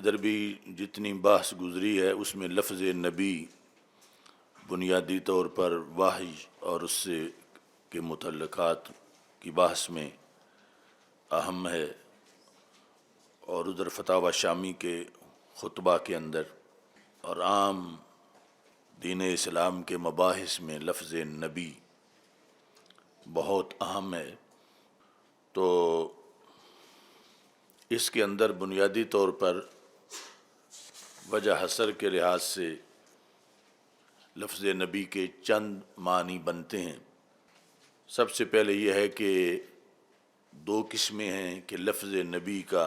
ادھر بھی جتنی بحث گزری ہے اس میں لفظ نبی بنیادی طور پر وحی اور اس سے کے متعلقات کی بحث میں اہم ہے، اور ادھر فتاوی شامی کے خطبہ کے اندر اور عام دین اسلام کے مباحث میں لفظ نبی بہت اہم ہے۔ تو اس کے اندر بنیادی طور پر وجہ حصر کے لحاظ سے لفظ نبی کے چند معنی بنتے ہیں۔ سب سے پہلے یہ ہے کہ دو قسمیں ہیں کہ لفظ نبی کا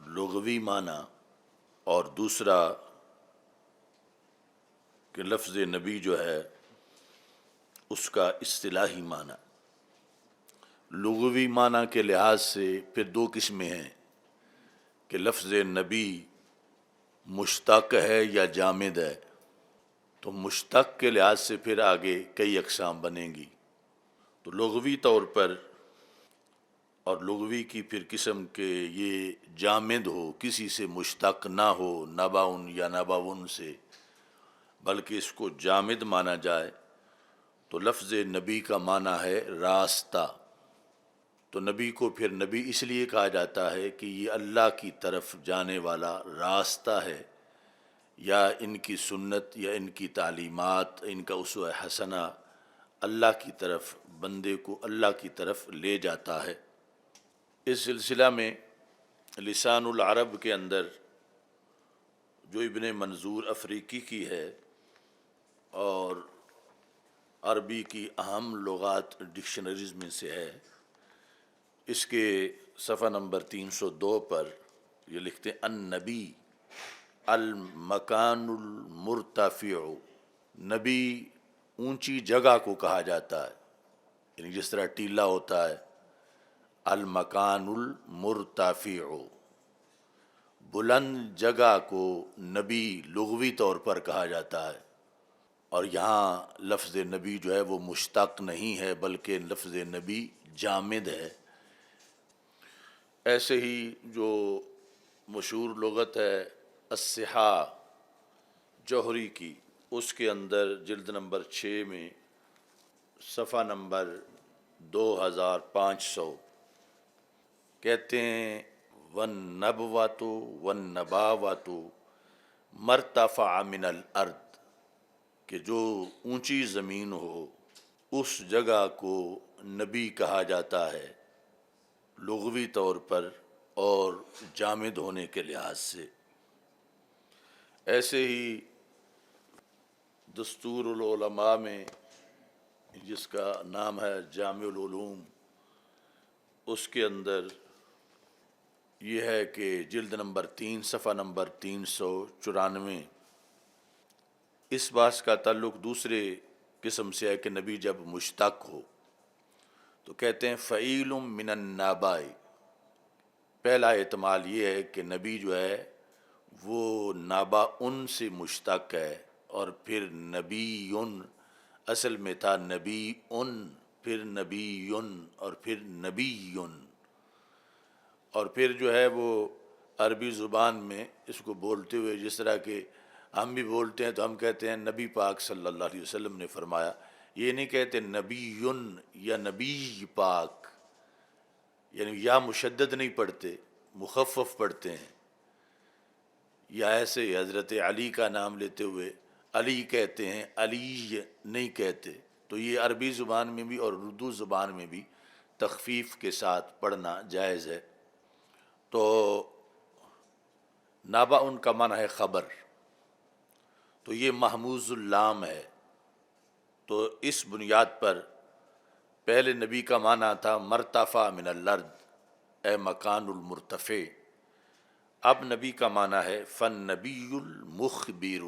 لغوی معنی اور دوسرا کہ لفظ نبی جو ہے اس کا اصطلاحی معنی۔ لغوی معنی کے لحاظ سے پھر دو قسمیں ہیں کہ لفظ نبی مشتق ہے یا جامد ہے۔ تو مشتق کے لحاظ سے پھر آگے کئی اقسام بنیں گی۔ تو لغوی طور پر اور لغوی کی پھر قسم کے یہ جامد ہو، کسی سے مشتق نہ ہو، نباؤن یا نباون سے، بلکہ اس کو جامد مانا جائے، تو لفظ نبی کا معنی ہے راستہ۔ تو نبی کو پھر نبی اس لیے کہا جاتا ہے کہ یہ اللہ کی طرف جانے والا راستہ ہے، یا ان کی سنت یا ان کی تعلیمات، ان کا اسوہ حسنہ اللہ کی طرف، بندے کو اللہ کی طرف لے جاتا ہے۔ اس سلسلہ میں لسان العرب کے اندر جو ابن منظور افریقی کی ہے اور عربی کی اہم لغات ڈکشنریز میں سے ہے، اس کے صفحہ نمبر 302 پر یہ لکھتے ہیں النبی المکان المرتفع، نبی اونچی جگہ کو کہا جاتا ہے، یعنی جس طرح ٹیلہ ہوتا ہے۔ المکان المرتفع، بلند جگہ کو نبی لغوی طور پر کہا جاتا ہے، اور یہاں لفظ نبی جو ہے وہ مشتق نہیں ہے بلکہ لفظ نبی جامد ہے۔ ایسے ہی جو مشہور لغت ہے الصحاح جوہری کی، اس کے اندر جلد نمبر 6 میں صفحہ نمبر 2500 کہتے ہیں والنبوۃ والنباوۃ مرتفع من الارض، کہ جو اونچی زمین ہو اس جگہ کو نبی کہا جاتا ہے لغوی طور پر اور جامد ہونے کے لحاظ سے۔ ایسے ہی دستور العلماء میں جس کا نام ہے جامع العلوم، اس کے اندر یہ ہے کہ جلد نمبر 3 صفحہ نمبر 394 اس بات کا تعلق دوسرے قسم سے ہے کہ نبی جب مشتق ہو تو کہتے ہیں فعیل من النباء۔ پہلا احتمال یہ ہے کہ نبی جو ہے وہ نباء سے مشتق ہے، اور پھر نبی اصل میں تھا نبی پھر نبی اور پھر نبی، اور پھر جو ہے وہ عربی زبان میں اس کو بولتے ہوئے جس طرح کہ ہم بھی بولتے ہیں تو ہم کہتے ہیں نبی پاک صلی اللہ علیہ وسلم نے فرمایا، یہ نہیں کہتے نبی یا نبی پاک، یعنی یا مشدد نہیں پڑھتے، مخفف پڑھتے ہیں، یا ایسے حضرت علی کا نام لیتے ہوئے علی کہتے ہیں، علی نہیں کہتے۔ تو یہ عربی زبان میں بھی اور اردو زبان میں بھی تخفیف کے ساتھ پڑھنا جائز ہے۔ تو نبا ان کا معنی ہے خبر، تو یہ محموز اللام ہے۔ تو اس بنیاد پر پہلے نبی کا معنی تھا مرتفع من الارض، اے مکان المرتفع۔ اب نبی کا معنی ہے فالنبی المخبر،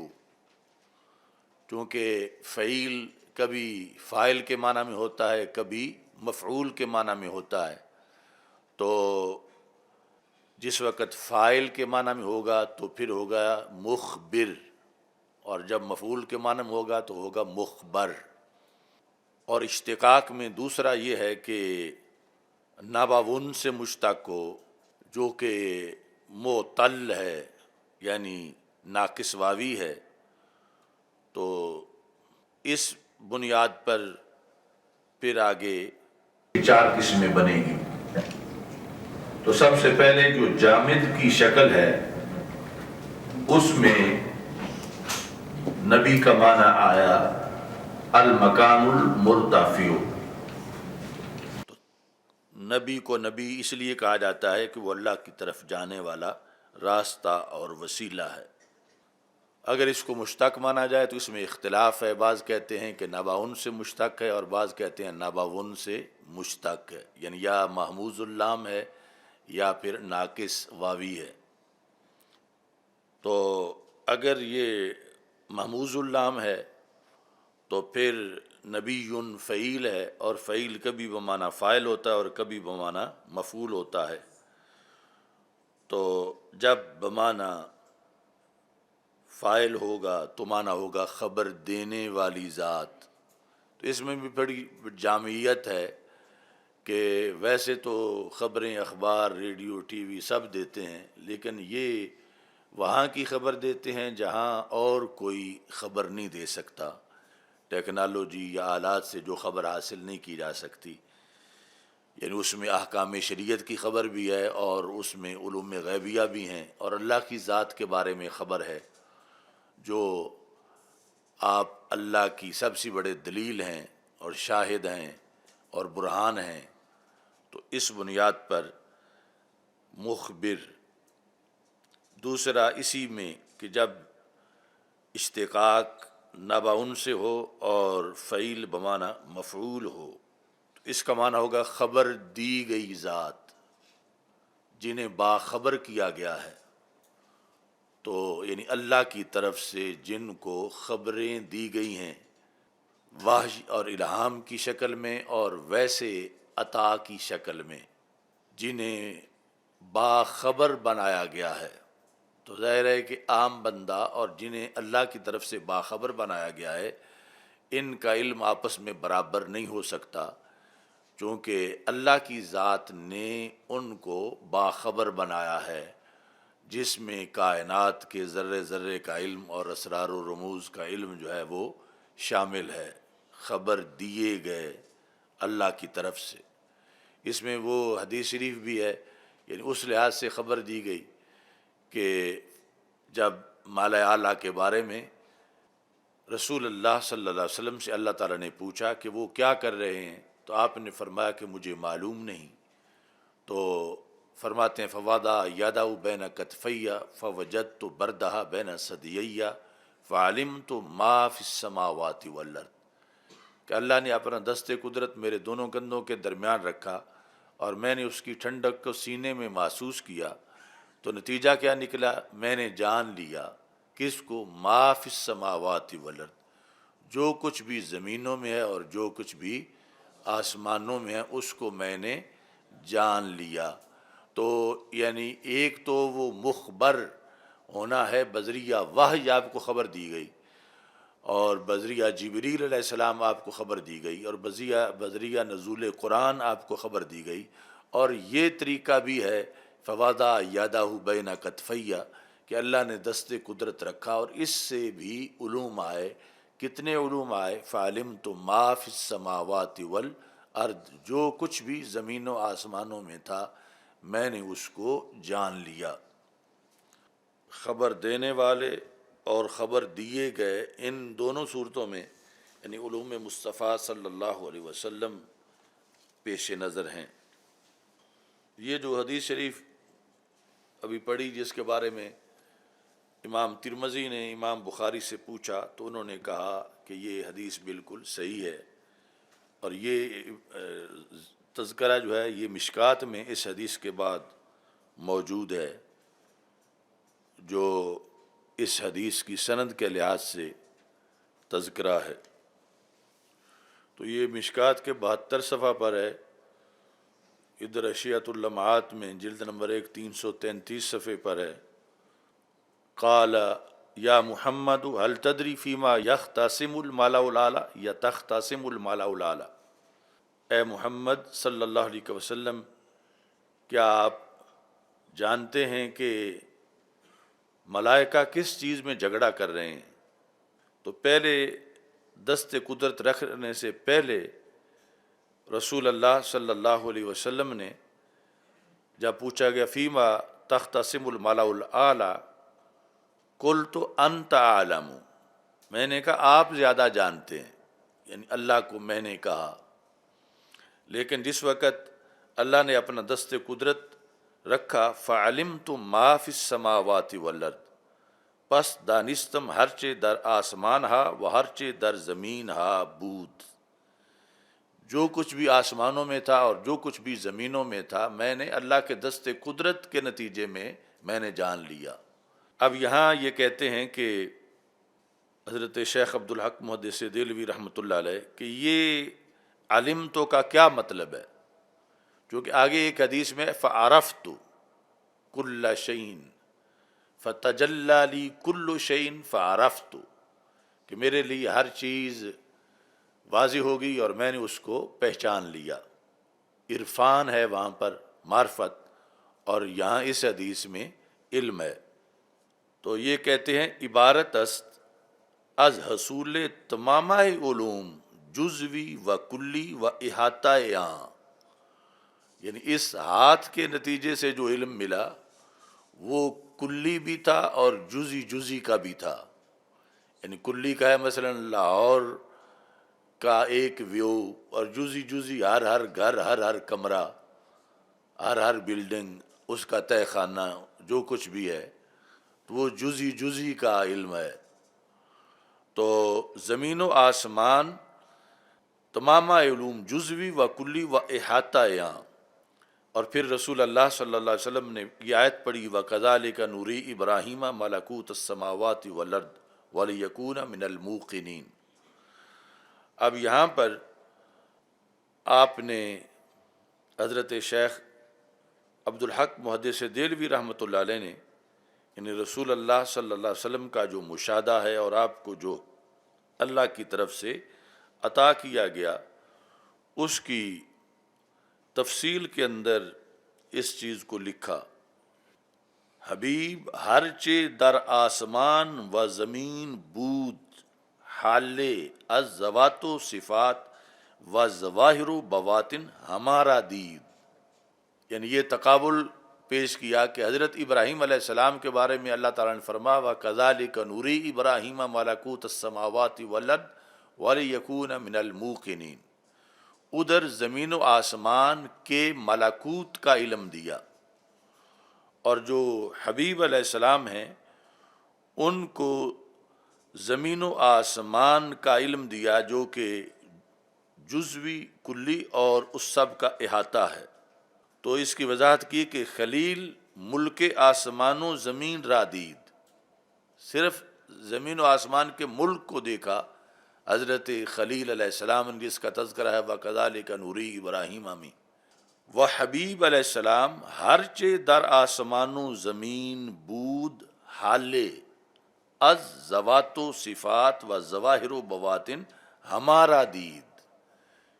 چونکہ فعیل کبھی فاعل کے معنی میں ہوتا ہے، کبھی مفعول کے معنی میں ہوتا ہے۔ تو جس وقت فاعل کے معنی میں ہوگا تو پھر ہوگا مخبر، اور جب مفعول کے معنی میں ہوگا تو ہوگا مخبر۔ اور اشتقاق میں دوسرا یہ ہے کہ نباون سے مشتق ہو، جو کہ معتل ہے، یعنی ناقص واوی ہے، تو اس بنیاد پر پھر آگے 4 قسمیں بنیں گی۔ تو سب سے پہلے جو جامد کی شکل ہے اس میں نبی کا معنی آیا المکان المرتفع۔ نبی کو نبی اس لیے کہا جاتا ہے کہ وہ اللہ کی طرف جانے والا راستہ اور وسیلہ ہے۔ اگر اس کو مشتق مانا جائے تو اس میں اختلاف ہے، بعض کہتے ہیں کہ نباون سے مشتق ہے اور بعض کہتے ہیں نباون سے مشتق ہے، یعنی یا محموز اللام ہے یا پھر ناقص واوی ہے۔ تو اگر یہ محموز اللام ہے تو پھر نبی فعیل ہے، اور فعیل کبھی بمعنی فاعل ہوتا ہے اور کبھی بمعنی مفعول ہوتا ہے۔ تو جب بمعنی فاعل ہوگا تو معنی ہوگا خبر دینے والی ذات۔ تو اس میں بھی بڑی جامعیت ہے کہ ویسے تو خبریں اخبار ریڈیو ٹی وی سب دیتے ہیں، لیکن یہ وہاں کی خبر دیتے ہیں جہاں اور کوئی خبر نہیں دے سکتا، ٹیکنالوجی یا آلات سے جو خبر حاصل نہیں کی جا سکتی، یعنی اس میں احکام شریعت کی خبر بھی ہے اور اس میں علوم غیبیہ بھی ہیں اور اللہ کی ذات کے بارے میں خبر ہے، جو آپ اللہ کی سب سے بڑے دلیل ہیں اور شاہد ہیں اور برہان ہیں۔ تو اس بنیاد پر مخبر۔ دوسرا اسی میں کہ جب اشتقاق نباون سے ہو اور فعیل بمعنی مفعول ہو تو اس کا معنی ہوگا خبر دی گئی ذات، جنہیں باخبر کیا گیا ہے۔ تو یعنی اللہ کی طرف سے جن کو خبریں دی گئی ہیں وحی اور الہام کی شکل میں اور ویسے عطا کی شکل میں، جنہیں باخبر بنایا گیا ہے۔ تو ظاہر ہے کہ عام بندہ اور جنہیں اللہ کی طرف سے باخبر بنایا گیا ہے ان کا علم آپس میں برابر نہیں ہو سکتا، چونکہ اللہ کی ذات نے ان کو باخبر بنایا ہے، جس میں کائنات کے ذرے ذرے کا علم اور اسرار و رموز کا علم جو ہے وہ شامل ہے، خبر دیے گئے اللہ کی طرف سے۔ اس میں وہ حدیث شریف بھی ہے، یعنی اس لحاظ سے خبر دی گئی کہ جب مالا اعلیٰ کے بارے میں رسول اللہ صلی اللہ علیہ وسلم سے اللہ تعالیٰ نے پوچھا کہ وہ کیا کر رہے ہیں، تو آپ نے فرمایا کہ مجھے معلوم نہیں۔ تو فرماتے ہیں فوادع یدہ بین کتفی فوجدت بردہا بین ثدیی فعلمت ما فی السماوات والارض، کہ اللہ نے اپنا دست قدرت میرے دونوں کندھوں کے درمیان رکھا اور میں نے اس کی ٹھنڈک کو سینے میں محسوس کیا، تو نتیجہ کیا نکلا، میں نے جان لیا کس کو، ما فی السماوات والارض، جو کچھ بھی زمینوں میں ہے اور جو کچھ بھی آسمانوں میں ہے اس کو میں نے جان لیا۔ تو یعنی ایک تو وہ مخبر ہونا ہے، بذریعہ وحی آپ کو خبر دی گئی، اور بذریعہ جبریل علیہ السلام آپ کو خبر دی گئی، اور بذریعہ نزول قرآن آپ کو خبر دی گئی، اور یہ طریقہ بھی ہے فوادع یدہ بین کتفی کہ اللہ نے دست قدرت رکھا، اور اس سے بھی علوم آئے۔ کتنے علوم آئے، فعلمت ما فی السماوات والارض، جو کچھ بھی زمین و آسمانوں میں تھا میں نے اس کو جان لیا۔ خبر دینے والے اور خبر دیے گئے، ان دونوں صورتوں میں یعنی علوم مصطفیٰ صلی اللہ علیہ وسلم پیش نظر ہیں۔ یہ جو حدیث شریف ابھی پڑھی جس کے بارے میں امام ترمذی نے امام بخاری سے پوچھا تو انہوں نے کہا کہ یہ حدیث بالکل صحیح ہے، اور یہ تذکرہ جو ہے یہ مشکات میں اس حدیث کے بعد موجود ہے، جو اس حدیث کی سند کے لحاظ سے تذکرہ ہے۔ تو یہ مشکات کے 72 صفحہ پر ہے، ادھر اشیات اللمعات میں جلد نمبر 1 333 صفحے پر ہے۔ قال یا محمد هل تدری فیما یختصم الملأ الاعلی یا تختصم الملأ الاعلی، اے محمد صلی اللہ علیہ وسلم کیا آپ جانتے ہیں کہ ملائکہ کس چیز میں جھگڑا کر رہے ہیں؟ تو پہلے دست قدرت رکھنے سے پہلے رسول اللہ صلی اللہ علیہ وسلم نے جب پوچھا گیا فیما تختصم الملأ الاعلیٰ قلت انت اعلم، میں نے کہا آپ زیادہ جانتے ہیں، یعنی اللہ کو میں نے کہا۔ لیکن جس وقت اللہ نے اپنا دست قدرت رکھا فعلمت ما فی السماوات والارض، پس دانستم ہرچے در آسمان ہا و ہرچے در زمین ہا بود، جو کچھ بھی آسمانوں میں تھا اور جو کچھ بھی زمینوں میں تھا میں نے اللہ کے دست قدرت کے نتیجے میں نے جان لیا۔ اب یہاں یہ کہتے ہیں کہ حضرت شیخ عبدالحق محدث دہلوی رحمۃ اللہ علیہ کہ یہ علمتو کا کیا مطلب ہے، کیونکہ آگے ایک حدیث میں فعرفت کل شیء فتجلی لی کل شیء فعرفت، کہ میرے لیے ہر چیز واضح ہو گئی اور میں نے اس کو پہچان لیا۔ عرفان ہے وہاں پر معرفت، اور یہاں اس حدیث میں علم ہے۔ تو یہ کہتے ہیں عبارت است از حصول تمام علوم جزوی و کلی و احاطہ یہاں، یعنی اس ہاتھ کے نتیجے سے جو علم ملا وہ کلی بھی تھا اور جزی کا بھی تھا۔ یعنی کلی کا ہے مثلا لاہور کا ایک ویو، اور جزی ہر گھر ہر کمرہ ہر بلڈنگ اس کا تہہ خانہ جو کچھ بھی ہے، تو وہ جزی کا علم ہے۔ تو زمین و آسمان تمام علوم جزوی و کلی و احاطہ یہاں، اور پھر رسول اللہ صلی اللہ علیہ وسلم نے یہ آیت پڑھی وَكَذَلِكَ نُرِي إِبْرَاهِيمَ مَلَكُوتَ السَّمَاوَاتِ وَالْأَرْضِ وَلِيَكُونَ مِنَ الْمُوقِنِينَ۔ اب یہاں پر آپ نے حضرت شیخ عبدالحق محدث دہلوی رحمۃ اللہ علیہ نے یعنی رسول اللہ صلی اللہ علیہ وسلم کا جو مشاہدہ ہے اور آپ کو جو اللہ کی طرف سے عطا کیا گیا اس کی تفصیل کے اندر اس چیز کو لکھا، حبیب ہرچے در آسمان و زمین بود حالے از ذوات و صفات و ظواہر و بواطن ہمارا دید۔ یعنی یہ تقابل پیش کیا کہ حضرت ابراہیم علیہ السلام کے بارے میں اللہ تعالیٰ نے فرمایا وَكَذَلِكَ نُرِي إِبْرَاهِيمَ مَلَكُوتَ السَّمَاوَاتِ وَالْأَرْضِ وَلِيَكُونَ مِنَ الْمُوقِنِينَ، ادھر زمین و آسمان کے ملکوت کا علم دیا، اور جو حبیب علیہ السلام ہیں ان کو زمین و آسمان کا علم دیا جو کہ جزوی کلی اور اس سب کا احاطہ ہے۔ تو اس کی وضاحت کی کہ خلیل ملک آسمان و زمین را دید، صرف زمین و آسمان کے ملک کو دیکھا حضرت خلیل علیہ السلام نے، جس کا تذکرہ ہے وَكَذَلِكَ نُرِي إِبْرَاهِيمَ میں۔ وہ حبیب علیہ السلام ہر چے در آسمان و زمین بود حالے از ذوات و صفات و ظواہر و بواطن ہمارا دید،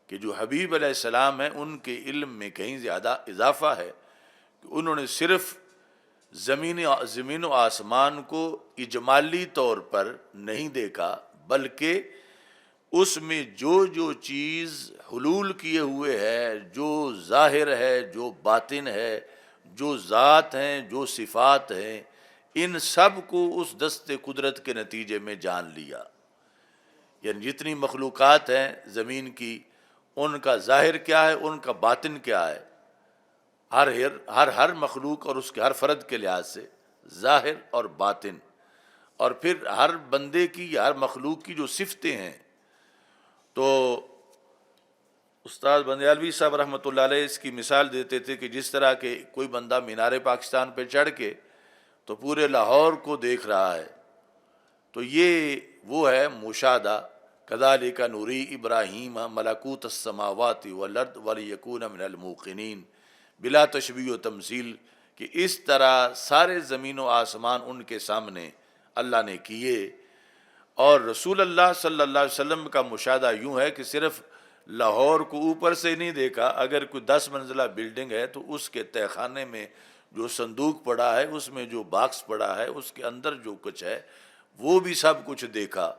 کہ جو حبیب علیہ السلام ہیں ان کے علم میں کہیں زیادہ اضافہ ہے کہ انہوں نے صرف زمین و آسمان کو اجمالی طور پر نہیں دیکھا، بلکہ اس میں جو چیز حلول کیے ہوئے ہے، جو ظاہر ہے، جو باطن ہے، جو ذات ہیں، جو صفات ہیں، ان سب کو اس دست قدرت کے نتیجے میں جان لیا۔ یعنی جتنی مخلوقات ہیں زمین کی، ان کا ظاہر کیا ہے، ان کا باطن کیا ہے، ہر مخلوق اور اس کے ہر فرد کے لحاظ سے ظاہر اور باطن، اور پھر ہر بندے کی ہر مخلوق کی جو صفتیں ہیں۔ تو استاد بندیالوی صاحب رحمۃ اللہ علیہ اس کی مثال دیتے تھے کہ جس طرح کہ کوئی بندہ مینار پاکستان پہ چڑھ کے تو پورے لاہور کو دیکھ رہا ہے، تو یہ وہ ہے مشاہدہ کذالک نوری ابراہیم ملکوت السماوات والارض ولیکون من الموقنین، بلا تشبیہ و تمثیل، کہ اس طرح سارے زمین و آسمان ان کے سامنے اللہ نے کیے۔ اور رسول اللہ صلی اللہ علیہ وسلم کا مشاہدہ یوں ہے کہ صرف لاہور کو اوپر سے نہیں دیکھا، اگر کوئی 10 منزلہ بلڈنگ ہے تو اس کے تہہ خانے میں جو صندوق پڑا ہے، اس میں جو باکس پڑا ہے، اس کے اندر جو کچھ ہے وہ بھی سب کچھ دیکھا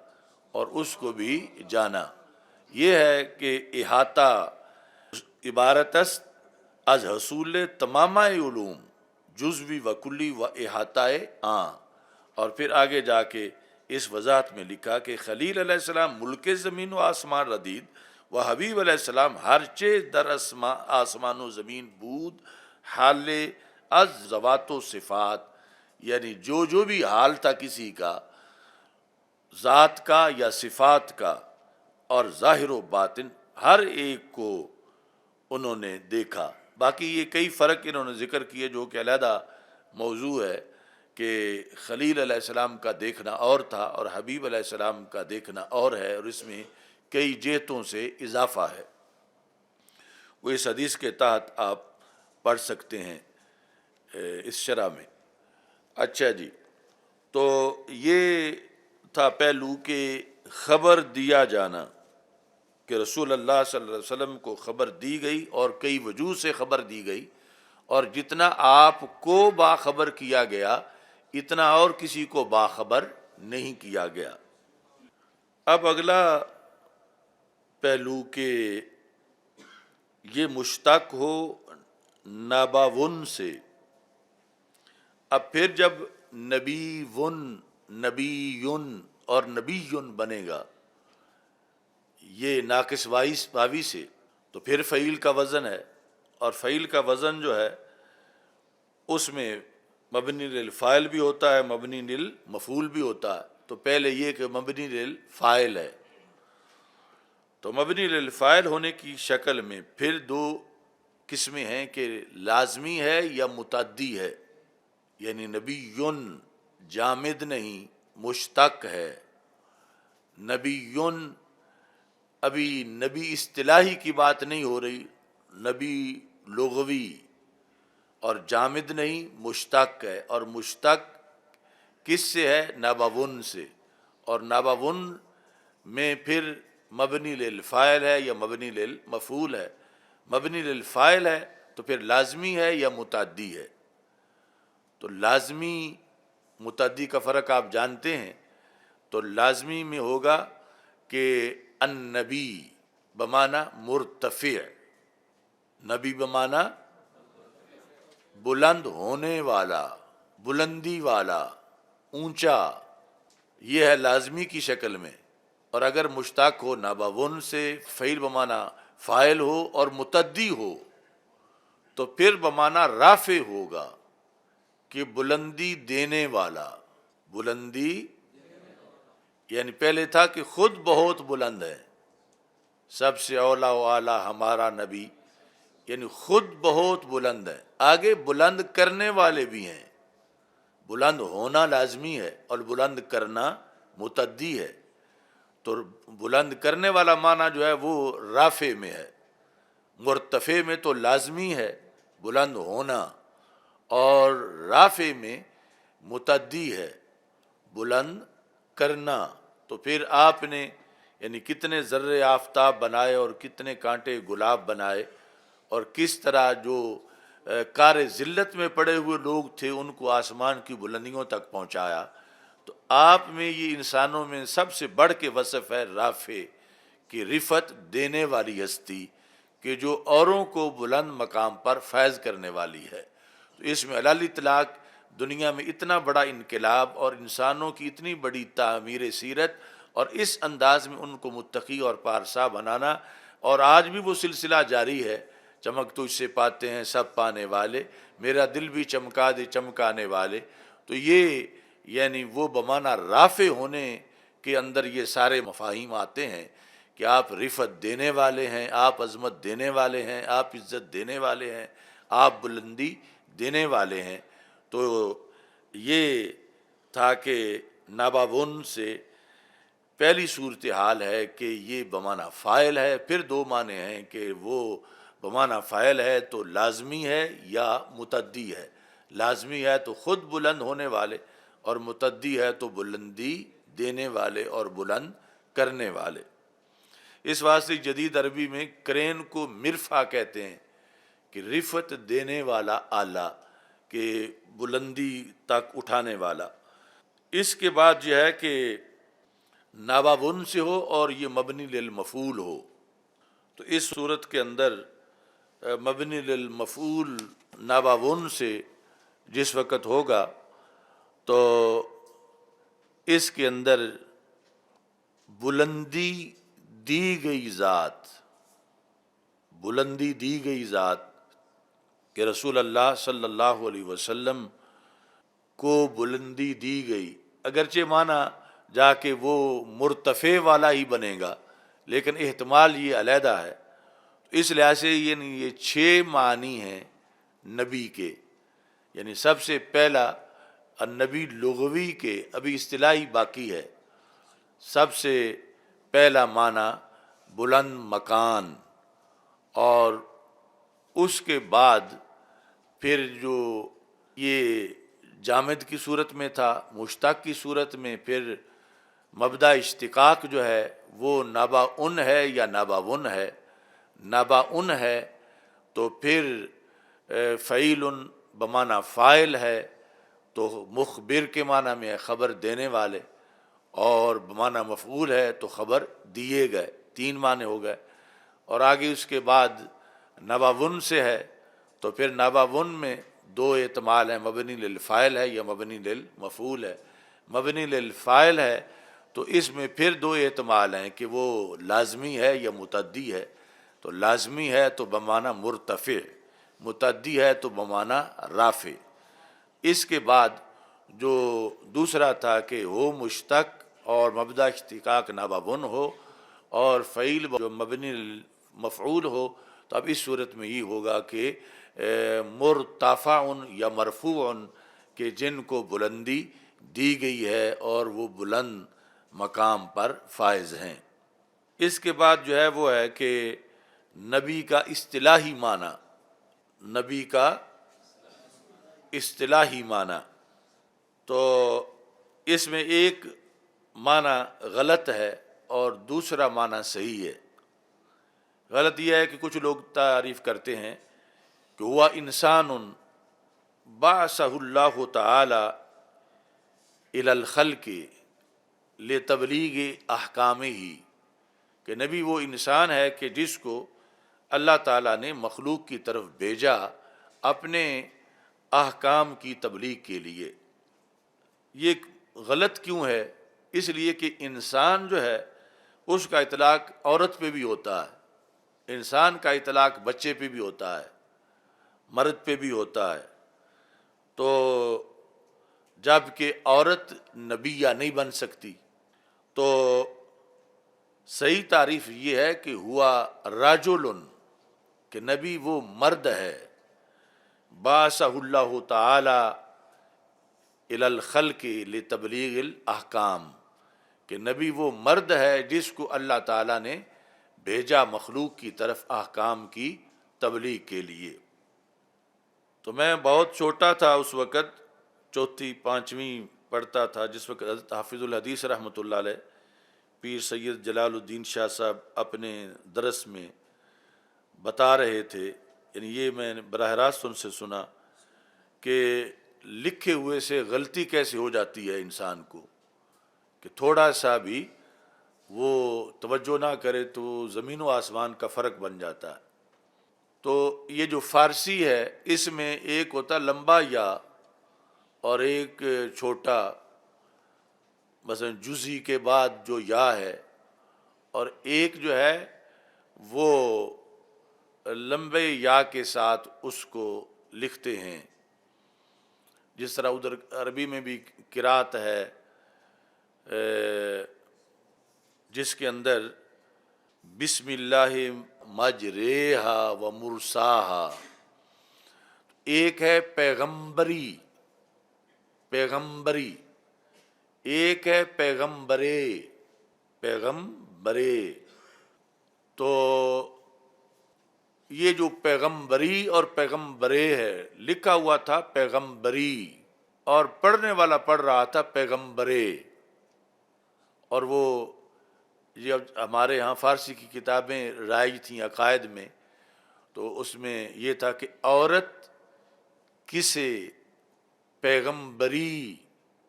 اور اس کو بھی جانا۔ یہ ہے کہ احاطہ عبارت است از حصول تمام علوم جزوی و کلی و احاطہ اور پھر آگے جا کے اس وضاحت میں لکھا کہ خلیل علیہ السلام ملک زمین و آسمان ردید و حبیب علیہ السلام ہر چیز در آسمان و زمین بود حال از ذوات و صفات، یعنی جو بھی حال تھا کسی کا، ذات کا یا صفات کا اور ظاہر و باطن، ہر ایک کو انہوں نے دیکھا۔ باقی یہ کئی فرق انہوں نے ذکر کیے جو کہ علیحدہ موضوع ہے کہ خلیل علیہ السلام کا دیکھنا اور تھا اور حبیب علیہ السلام کا دیکھنا اور ہے، اور اس میں کئی جہتوں سے اضافہ ہے، وہ اس حدیث کے تحت آپ پڑھ سکتے ہیں اس شرح میں۔ اچھا جی، تو یہ تھا پہلو کہ خبر دیا جانا، کہ رسول اللہ صلی اللہ علیہ وسلم کو خبر دی گئی اور کئی وجوہ سے خبر دی گئی، اور جتنا آپ کو باخبر کیا گیا اتنا اور کسی کو باخبر نہیں کیا گیا۔ اب اگلا پہلو کہ یہ مشتق ہو نباون سے۔ اب پھر جب نبیون اور نبیون بنے گا یہ ناقص واوی سے، تو پھر فعیل کا وزن ہے، اور فعیل کا وزن جو ہے اس میں مبنی للفاعل بھی ہوتا ہے، مبنی للمفعول بھی ہوتا ہے۔ تو پہلے یہ کہ مبنی للفاعل ہے، تو مبنی للفاعل ہونے کی شکل میں پھر دو قسمیں ہیں کہ لازمی ہے یا متعدی ہے، یعنی نبیون جامد نہیں، مشتق ہے۔ نبیون ابھی نبی اصطلاحی کی بات نہیں ہو رہی، نبی لغوی، اور جامد نہیں، مشتق ہے، اور مشتق کس سے ہے؟ نباون سے، اور نباون میں پھر مبنی للفاعل ہے یا مبنی للمفعول ہے۔ مبنی للفاعل ہے تو پھر لازمی ہے یا متعدی ہے؟ تو لازمی متعدی کا فرق آپ جانتے ہیں، تو لازمی میں ہوگا کہ النبی بمعنی مرتفع، نبی بمعنی بلند ہونے والا، بلندی والا، اونچا، یہ ہے لازمی کی شکل میں۔ اور اگر مشتق ہو نباون سے، فعیل بمعنی فاعل ہو اور متعدی ہو تو پھر بمعنی رافع ہوگا کہ بلندی دینے والا، بلندی، یعنی پہلے تھا کہ خود بہت بلند ہے، سب سے اولا و اعلیٰ ہمارا نبی، یعنی خود بہت بلند ہے، آگے بلند کرنے والے بھی ہیں۔ بلند ہونا لازمی ہے اور بلند کرنا متعدی ہے، تو بلند کرنے والا معنی جو ہے وہ رافع میں ہے، مرتفع میں تو لازمی ہے بلند ہونا، اور رافع میں متعدی ہے بلند کرنا۔ تو پھر آپ نے یعنی کتنے ذرے آفتاب بنائے اور کتنے کانٹے گلاب بنائے، اور کس طرح جو کار ذلت میں پڑے ہوئے لوگ تھے ان کو آسمان کی بلندیوں تک پہنچایا۔ تو آپ میں یہ انسانوں میں سب سے بڑھ کے وصف ہے رافع، کہ رفعت دینے والی ہستی، کہ جو اوروں کو بلند مقام پر فیض کرنے والی ہے۔ تو اس میں علی الاطلاق دنیا میں اتنا بڑا انقلاب اور انسانوں کی اتنی بڑی تعمیر سیرت، اور اس انداز میں ان کو متقی اور پارسا بنانا، اور آج بھی وہ سلسلہ جاری ہے، چمک تجھ سے پاتے ہیں سب پانے والے، میرا دل بھی چمکا دے چمکانے والے۔ تو یہ یعنی وہ بمعنی رافع ہونے کے اندر یہ سارے مفاہیم آتے ہیں کہ آپ رفعت دینے والے ہیں، آپ عظمت دینے والے ہیں، آپ عزت دینے والے ہیں، آپ بلندی دینے والے ہیں۔ تو یہ تھا کہ نباون سے پہلی صورتحال ہے کہ یہ بمعنی فاعل ہے، پھر دو معنی ہیں کہ وہ بمعنی فاعل ہے تو لازمی ہے یا متعدی ہے۔ لازمی ہے تو خود بلند ہونے والے، اور متعدی ہے تو بلندی دینے والے اور بلند کرنے والے۔ اس واسطے جدید عربی میں کرین کو مرفع کہتے ہیں، کہ رفعت دینے والا آلہ، کہ بلندی تک اٹھانے والا۔ اس کے بعد جو ہے کہ نابابن سے ہو اور یہ مبنی للمفعول ہو، تو اس صورت کے اندر مبنی للمفعول نابابن سے جس وقت ہوگا تو اس کے اندر بلندی دی گئی ذات، بلندی دی گئی ذات کہ رسول اللہ صلی اللہ علیہ وسلم کو بلندی دی گئی، اگرچہ معنی جا کے وہ مرتفع والا ہی بنے گا، لیکن احتمال یہ علیحدہ ہے۔ اس لحاظ سے یہ 6 معنی ہیں نبی کے، یعنی سب سے پہلا النبی لغوی کے، ابھی اصطلاحی باقی ہے، سب سے پہلا معنی بلند مکان، اور اس کے بعد پھر جو یہ جامد کی صورت میں تھا، مشتق کی صورت میں پھر مبدا اشتقاق جو ہے وہ ناباون ہے یا ناباون ہے۔ ناباون ہے تو پھر فعیل بمعنی فاعل ہے، تو مخبر کے معنی میں خبر دینے والے، اور بمعنی مفعول ہے تو خبر دیے گئے، 3 معنی ہو گئے۔ اور آگے اس کے بعد نباون سے ہے تو پھر نباون میں 2 احتمال ہیں، مبنی للفاعل ہے یا مبنی للمفعول ہے۔ مبنی للفاعل ہے تو اس میں پھر 2 احتمال ہیں کہ وہ لازمی ہے یا متعدی ہے۔ تو لازمی ہے تو بمعنی مرتفع، متعدی ہے تو بمعنی رافع۔ اس کے بعد جو دوسرا تھا کہ ہو مشتق اور مبدا اشتقاق ناباون ہو، اور فعیل جو مبنی مفعول ہو، تو اب اس صورت میں یہ ہوگا کہ مرتفع یا مرفوع، کہ جن کو بلندی دی گئی ہے اور وہ بلند مقام پر فائز ہیں۔ اس کے بعد جو ہے وہ ہے کہ نبی کا اصطلاحی معنی، نبی کا اصطلاحی معنی، تو اس میں ایک معنی غلط ہے اور دوسرا معنی صحیح ہے۔ غلط یہ ہے کہ کچھ لوگ تعریف کرتے ہیں کہ ہوا انسان بعثہ اللہ تعالی الی الخلق لتبلیغ احکامہ، کہ نبی وہ انسان ہے کہ جس کو اللہ تعالیٰ نے مخلوق کی طرف بھیجا اپنے احکام کی تبلیغ کے لیے۔ یہ غلط کیوں ہے؟ اس لیے کہ انسان جو ہے اس کا اطلاق عورت پہ بھی ہوتا ہے، انسان کا اطلاق بچے پہ بھی ہوتا ہے، مرد پہ بھی ہوتا ہے، تو جب کہ عورت نبیہ نہیں بن سکتی، تو صحیح تعریف یہ ہے کہ ہوا رجل، کہ نبی وہ مرد ہے، بعثہ اللہ تعالی الی الخلق لتبلیغ الاحکام، کہ نبی وہ مرد ہے جس کو اللہ تعالیٰ نے بھیجا مخلوق کی طرف احکام کی تبلیغ کے لیے۔ تو میں بہت چھوٹا تھا اس وقت، 4 5ویں پڑھتا تھا، جس وقت حضرت حافظ الحدیث رحمۃ اللہ علیہ پیر سید جلال الدین شاہ صاحب اپنے درس میں بتا رہے تھے، یعنی یہ میں نے براہ راست ان سے سنا کہ لکھے ہوئے سے غلطی کیسے ہو جاتی ہے انسان کو، کہ تھوڑا سا بھی وہ توجہ نہ کرے تو زمین و آسمان کا فرق بن جاتا ہے۔ تو یہ جو فارسی ہے اس میں ایک ہوتا لمبا یا اور ایک چھوٹا، مثلا جزئی کے بعد جو یا ہے، اور ایک جو ہے وہ لمبے یا کے ساتھ اس کو لکھتے ہیں، جس طرح ادھر عربی میں بھی قرات ہے جس کے اندر بسم اللہ مجریہا و مرساہا، ایک ہے پیغمبری، پیغمبری، ایک ہے پیغمبرے، پیغمبرے۔ تو یہ جو پیغمبری اور پیغمبرے ہے، لکھا ہوا تھا پیغمبری اور پڑھنے والا پڑھ رہا تھا پیغمبرے۔ اور وہ یہ ہمارے ہاں فارسی کی کتابیں رائج تھیں عقائد میں، تو اس میں یہ تھا کہ عورت کسے پیغمبری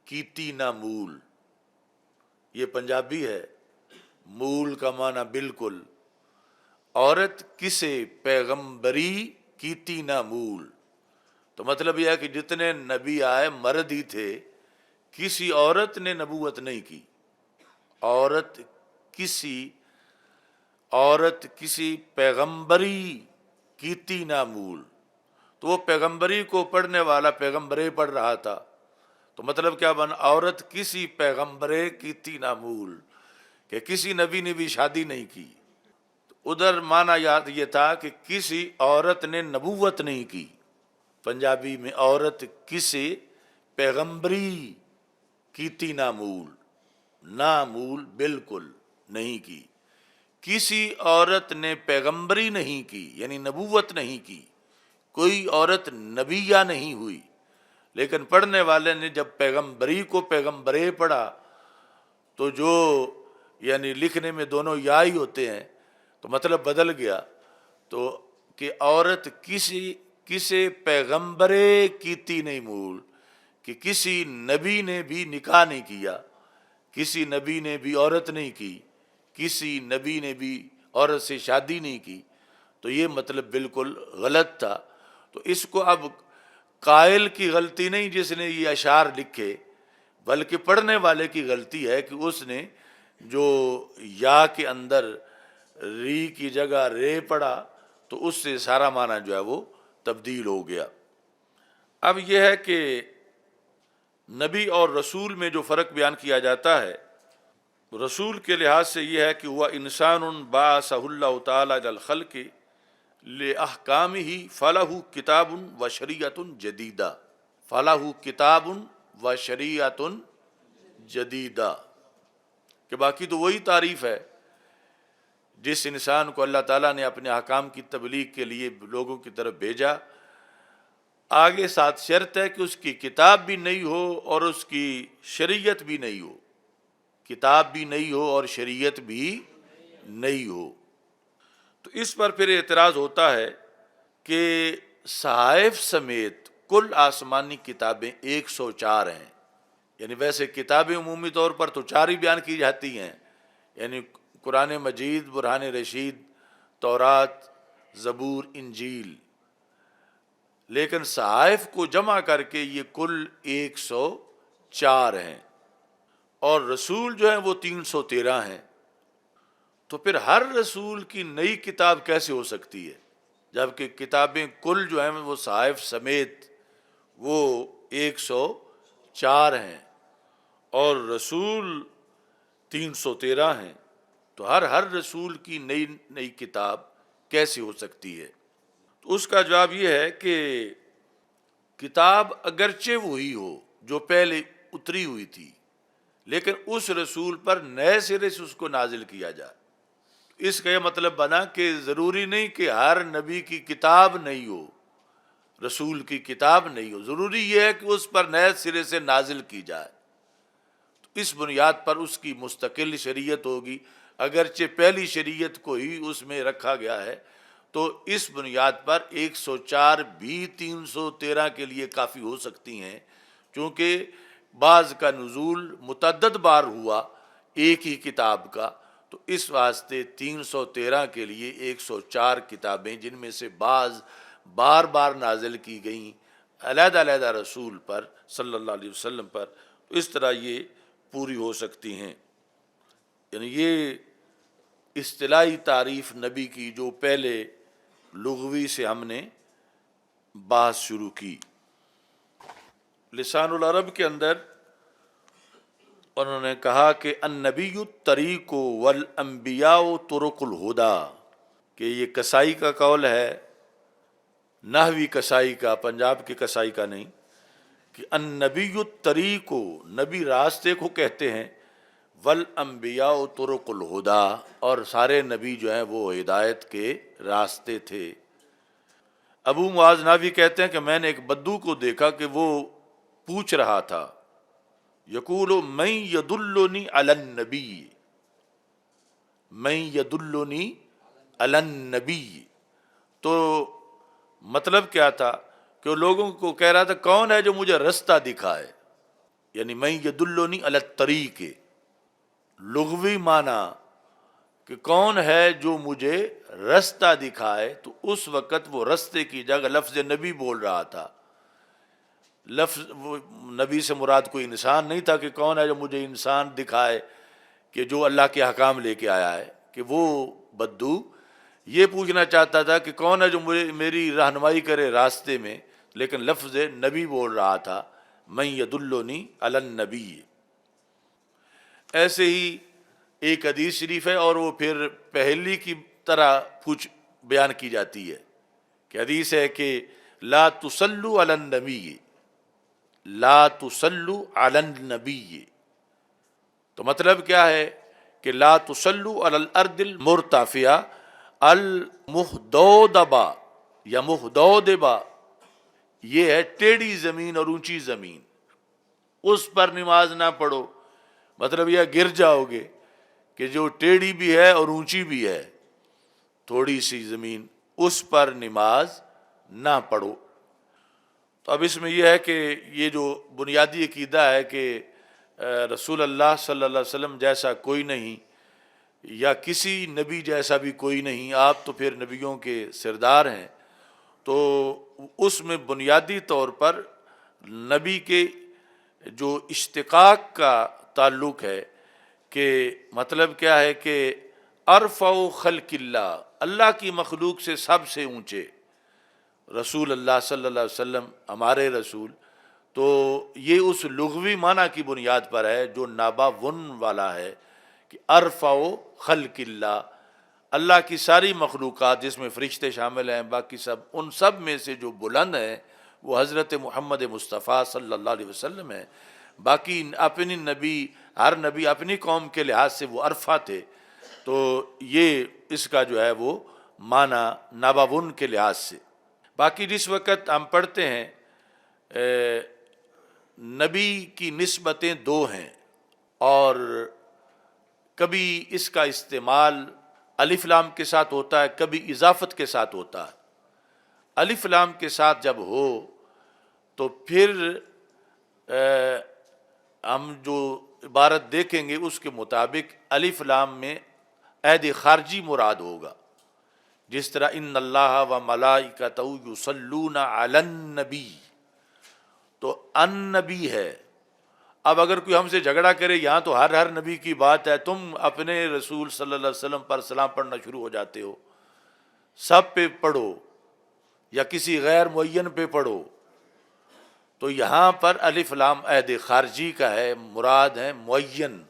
کیتی نہ مول، یہ پنجابی ہے، مول کا معنی بالکل، عورت کسے پیغمبری کیتی نہ مول، تو مطلب یہ ہے کہ جتنے نبی آئے مرد ہی تھے، کسی عورت نے نبوت نہیں کی، عورت کسی پیغمبری کیتی نہ مول، تو وہ پیغمبری کو پڑھنے والا پیغمبرے پڑھ رہا تھا، تو مطلب کیا بنا، عورت کسی پیغمبرے کیتی نہ مول، کہ کسی نبی نے بھی شادی نہیں کی، ادھر معنی یاد یہ تھا کہ کسی عورت نے نبوت نہیں کی، پنجابی میں عورت کسی پیغمبری کیتی نہ مول بالکل نہیں کی، کسی عورت نے پیغمبری نہیں کی یعنی نبوت نہیں کی، کوئی عورت نبیہ نہیں ہوئی، لیکن پڑھنے والے نے جب پیغمبری کو پیغمبرے پڑھا تو جو یعنی لکھنے میں دونوں یا ہی ہوتے ہیں تو مطلب بدل گیا، تو کہ عورت کسی پیغمبرے کیتی نہیں مول، کہ کسی نبی نے بھی نکاح نہیں کیا، کسی نبی نے بھی عورت نہیں کی، کسی نبی نے بھی عورت سے شادی نہیں کی، تو یہ مطلب بالکل غلط تھا۔ تو اس کو اب قائل کی غلطی نہیں جس نے یہ اشعار لکھے، بلکہ پڑھنے والے کی غلطی ہے کہ اس نے جو یا کے اندر ری کی جگہ رے پڑھا تو اس سے سارا معنی جو ہے وہ تبدیل ہو گیا۔ اب یہ ہے کہ نبی اور رسول میں جو فرق بیان کیا جاتا ہے، رسول کے لحاظ سے یہ ہے کہ وہ انسان بعثہ اللہ تعالی علی الخلق لأحکامہ فلہ کتاب و شریعت جدیدہ، فلہ کتاب و شریعت جدیدہ، کہ باقی تو وہی تعریف ہے، جس انسان کو اللہ تعالیٰ نے اپنے احکام کی تبلیغ کے لیے لوگوں کی طرف بھیجا، آگے ساتھ شرط ہے کہ اس کی کتاب بھی نہیں ہو اور اس کی شریعت بھی نہیں ہو، کتاب بھی نہیں ہو اور شریعت بھی نہیں ہو۔ تو اس پر پھر اعتراض ہوتا ہے کہ صحائف سمیت کل آسمانی کتابیں 104 ہیں، یعنی ویسے کتابیں عمومی طور پر تو 4 ہی بیان کی جاتی ہیں، یعنی قرآن مجید، برہان رشید، تورات، زبور، انجیل، لیکن صحائف کو جمع کر کے یہ کل 104 ہیں، اور رسول جو ہیں وہ 313 ہیں، تو پھر ہر رسول کی نئی کتاب کیسے ہو سکتی ہے، جبکہ کتابیں کل جو ہیں وہ صحائف سمیت وہ 104 ہیں اور رسول 313 ہیں، تو ہر رسول کی نئی کتاب کیسے ہو سکتی ہے؟ تو اس کا جواب یہ ہے کہ کتاب اگرچہ وہی ہو جو پہلے اتری ہوئی تھی، لیکن اس رسول پر نئے سرے سے اس کو نازل کیا جائے۔ اس کا یہ مطلب بنا کہ ضروری نہیں کہ ہر نبی کی کتاب نہیں ہو، رسول کی کتاب نہیں ہو، ضروری یہ ہے کہ اس پر نئے سرے سے نازل کی جائے، تو اس بنیاد پر اس کی مستقل شریعت ہوگی، اگرچہ پہلی شریعت کو ہی اس میں رکھا گیا ہے، تو اس بنیاد پر 104 بھی 313 کے لیے کافی ہو سکتی ہیں، چونکہ بعض کا نزول متعدد بار ہوا ایک ہی کتاب کا، تو اس واسطے 313 کے لیے 104 کتابیں، جن میں سے بعض بار بار نازل کی گئیں علیحدہ علیحدہ رسول پر صلی اللہ علیہ وسلم پر، تو اس طرح یہ پوری ہو سکتی ہیں۔ یعنی یہ اصطلاحی تعریف نبی کی جو پہلے لغوی سے ہم نے بحث شروع کی۔ لسان العرب کے اندر انہوں نے کہا کہ النبی الطریق والانبیاء طرق الہدیٰ، کہ یہ کسائی کا قول ہے، نحوی کسائی کا، پنجاب کے کسائی کا نہیں، کہ النبی الطریق، نبی راستے کو کہتے ہیں، والانبیاء طرق الہدیٰ، اور سارے نبی جو ہیں وہ ہدایت کے راستے تھے۔ ابو معاذ ناوی کہتے ہیں کہ میں نے ایک بدو کو دیکھا کہ وہ پوچھ رہا تھا، یقول من یدلنی علی النبی، من یدلنی علی النبی، تو مطلب کیا تھا کہ وہ لوگوں کو کہہ رہا تھا کون ہے جو مجھے رستہ دکھائے، یعنی میں یدلنی علی الطریق، لغوی معنی کہ کون ہے جو مجھے رستہ دکھائے، تو اس وقت وہ رستے کی جگہ لفظ نبی بول رہا تھا. لفظ وہ نبی سے مراد کوئی انسان نہیں تھا کہ کون ہے جو مجھے انسان دکھائے کہ جو اللہ کے احکام لے کے آیا ہے، کہ وہ بدو یہ پوچھنا چاہتا تھا کہ کون ہے جو میری رہنمائی کرے راستے میں، لیکن لفظ نبی بول رہا تھا، من یدلنی علی النبی. ایسے ہی ایک حدیث شریف ہے اور وہ پھر پہلی کی طرح بیان کی جاتی ہے کہ حدیث ہے کہ لا تصلوا علی النبی، لا تصلوا علی النبی. تو مطلب کیا ہے کہ لا تصلوا علی الارض المرتفعہ المحدودبہ یا محدودبہ، یہ ہے ٹیڑھی زمین اور اونچی زمین، اس پر نماز نہ پڑھو. مطلب یہ گر جاؤ گے کہ جو ٹیڑھی بھی ہے اور اونچی بھی ہے، تھوڑی سی زمین، اس پر نماز نہ پڑھو. تو اب اس میں یہ ہے کہ یہ جو بنیادی عقیدہ ہے کہ رسول اللہ صلی اللہ علیہ وسلم جیسا کوئی نہیں یا کسی نبی جیسا بھی کوئی نہیں، آپ تو پھر نبیوں کے سردار ہیں، تو اس میں بنیادی طور پر نبی کے جو اشتقاق کا تعلق ہے کہ مطلب کیا ہے کہ ارفع خلق اللہ، اللہ کی مخلوق سے سب سے اونچے رسول اللہ صلی اللہ علیہ وسلم ہمارے رسول. تو یہ اس لغوی معنی کی بنیاد پر ہے جو ناباون والا ہے کہ ارفع خلق اللہ، اللہ کی ساری مخلوقات جس میں فرشتے شامل ہیں، باقی سب، ان سب میں سے جو بلند ہیں وہ حضرت محمد مصطفیٰ صلی اللہ علیہ وسلم ہیں. باقی اپنی نبی، ہر نبی اپنی قوم کے لحاظ سے وہ ارفع تھے. تو یہ اس کا جو ہے وہ معنی ناباون کے لحاظ سے. باقی جس وقت ہم پڑھتے ہیں نبی کی نسبتیں دو ہیں، اور کبھی اس کا استعمال الف لام کے ساتھ ہوتا ہے، کبھی اضافت کے ساتھ ہوتا ہے. الف لام کے ساتھ جب ہو تو پھر ہم جو عبارت دیکھیں گے اس کے مطابق الف لام میں عہد خارجی مراد ہوگا، جس طرح ان اللہ و ملائکتہ یصلون علی النبی، تو النبی ہے. اب اگر کوئی ہم سے جھگڑا کرے یہاں تو ہر نبی کی بات ہے، تم اپنے رسول صلی اللہ علیہ وسلم پر سلام پڑھنا شروع ہو جاتے ہو، سب پہ پڑھو یا کسی غیر معین پہ پڑھو. تو یہاں پر الف لام عہد خارجی کا ہے، مراد ہے معین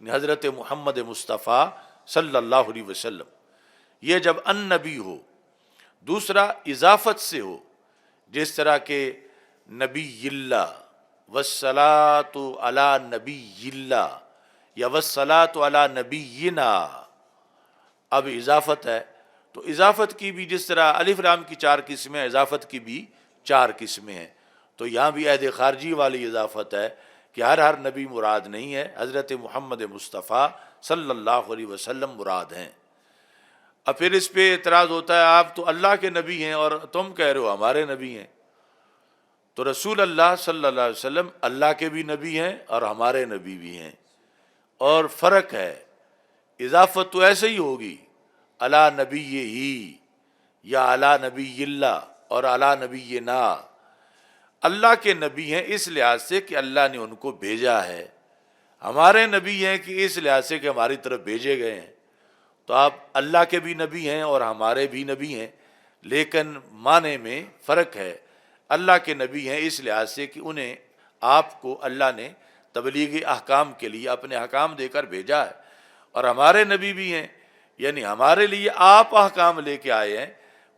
حضرت محمد مصطفیٰ صلی اللہ علیہ وسلم. یہ جب النبی ہو. دوسرا اضافت سے ہو، جس طرح کہ نبی اللہ والصلاۃ علی نبی اللہ یا والصلاۃ علی نبینا، اب اضافت ہے. تو اضافت کی بھی جس طرح الف لام کی 4 قسمیں، اضافت کی بھی 4 قسمیں ہیں. تو یہاں بھی عہد خارجی والی اضافت ہے کہ ہر نبی مراد نہیں ہے، حضرت محمد مصطفیٰ صلی اللہ علیہ وسلم مراد ہیں. اب پھر اس پہ اعتراض ہوتا ہے آپ تو اللہ کے نبی ہیں اور تم کہہ رہے ہو ہمارے نبی ہیں. تو رسول اللہ صلی اللہ علیہ وسلم اللہ کے بھی نبی ہیں اور ہمارے نبی بھی ہیں، اور فرق ہے. اضافت تو ایسے ہی ہوگی علی نبی ہی یا علی نبی اللہ اور علی نبی نا. اللہ کے نبی ہیں اس لحاظ سے کہ اللہ نے ان کو بھیجا ہے، ہمارے نبی ہیں کہ اس لحاظ سے کہ ہماری طرف بھیجے گئے ہیں. تو آپ اللہ کے بھی نبی ہیں اور ہمارے بھی نبی ہیں، لیکن معنی میں فرق ہے. اللہ کے نبی ہیں اس لحاظ سے کہ انہیں آپ کو اللہ نے تبلیغ احکام کے لیے اپنے احکام دے کر بھیجا ہے، اور ہمارے نبی بھی ہیں یعنی ہمارے لیے آپ احکام لے کے آئے ہیں.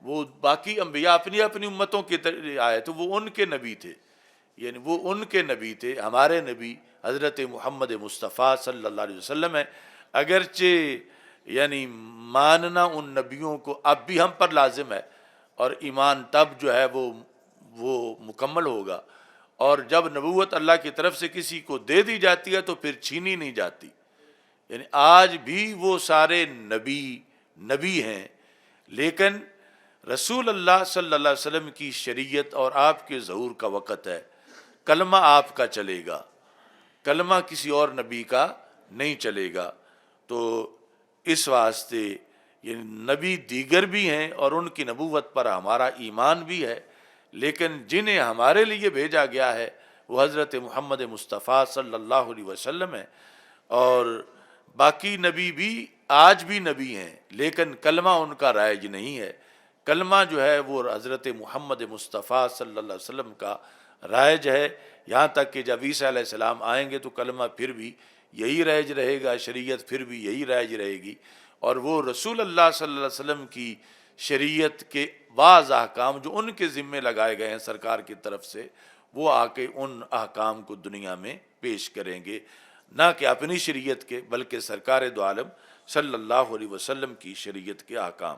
وہ باقی انبیاء اپنی اپنی امتوں کے آئے تو وہ ان کے نبی تھے، یعنی وہ ان کے نبی تھے. ہمارے نبی حضرت محمد مصطفیٰ صلی اللہ علیہ وسلم ہیں. اگرچہ یعنی ماننا ان نبیوں کو اب بھی ہم پر لازم ہے، اور ایمان تب جو ہے وہ مکمل ہوگا. اور جب نبوت اللہ کی طرف سے کسی کو دے دی جاتی ہے تو پھر چھینی نہیں جاتی. یعنی آج بھی وہ سارے نبی ہیں، لیکن رسول اللہ صلی اللہ علیہ وسلم کی شریعت اور آپ کے ظہور کا وقت ہے، کلمہ آپ کا چلے گا، کلمہ کسی اور نبی کا نہیں چلے گا۔ تو اس واسطے یہ نبی دیگر بھی ہیں اور ان کی نبوت پر ہمارا ایمان بھی ہے، لیکن جنہیں ہمارے لیے بھیجا گیا ہے وہ حضرت محمد مصطفیٰ صلی اللہ علیہ وسلم ہے، اور باقی نبی بھی آج بھی نبی ہیں لیکن کلمہ ان کا رائج نہیں ہے۔ کلمہ جو ہے وہ حضرت محمد مصطفیٰ صلی اللہ علیہ وسلم کا رائج ہے، یہاں تک کہ جب عیسیٰ علیہ السلام آئیں گے تو کلمہ پھر بھی یہی رائج رہے گا، شریعت پھر بھی یہی رائج رہے گی، اور وہ رسول اللہ صلی اللہ علیہ وسلم کی شریعت کے بعض احکام جو ان کے ذمے لگائے گئے ہیں سرکار کی طرف سے، وہ آ کے ان احکام کو دنیا میں پیش کریں گے، نہ کہ اپنی شریعت کے بلکہ سرکار دو عالم صلی اللہ علیہ وسلم کی شریعت کے احکام۔